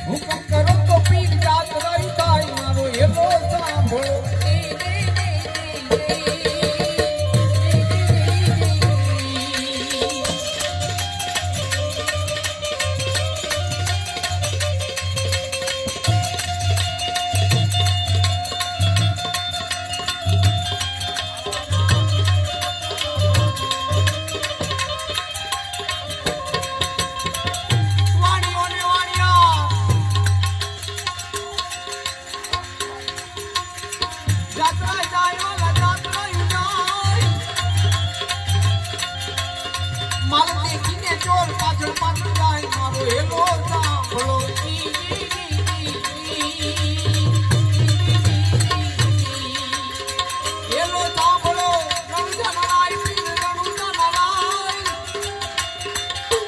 હુકમ કરો તો પીર જાત રહી થાય મારો એલો સાંભળો ચોર પાછળ પાછળ જાય મારો એલો સાંભળો એલો સાંભળો રણુજા નરાય પીર રણુજા નરાય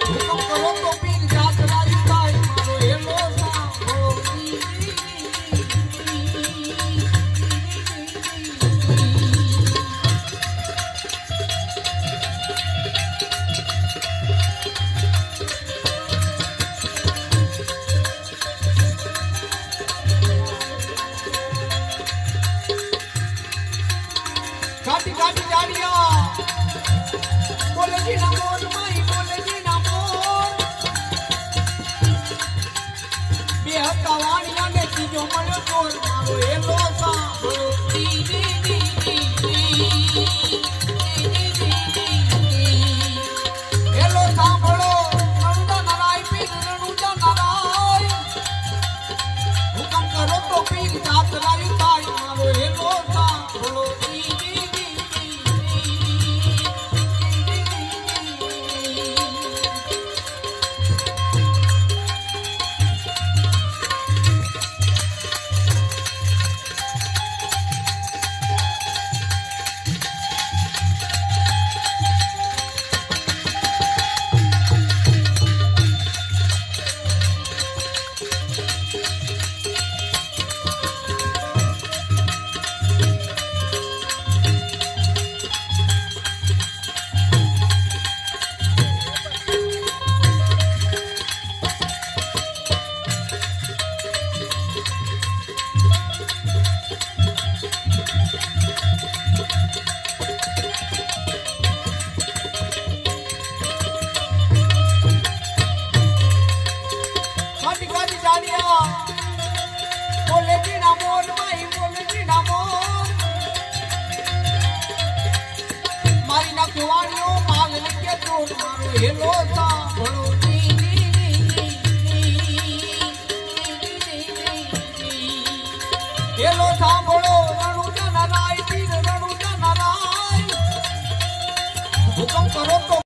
હુકમ કરો તો પીર જાત રાજ થાય મારો એલો સાંભળો घाटी घाटी जाड़िया बोले जी ना मोर माई बोले जी ना मोर बेहता वाणिया ने चीजो मलो चोर मारो एलो सांभळो दी दी दी दी एलो सांभळो रणुजा नराय पीर रणुजा नराय हुकम करो तो पीर जात राय थाय मारो एलो सांभळो बोले जी ना मोर माई बोले जी ना मोर मारी ना कुवाणियो माल लिखे चोर मारो हेलो सांभळो हेलो सांभळो रणुजा नराय पीर रणुजा नराय हुकम करो तो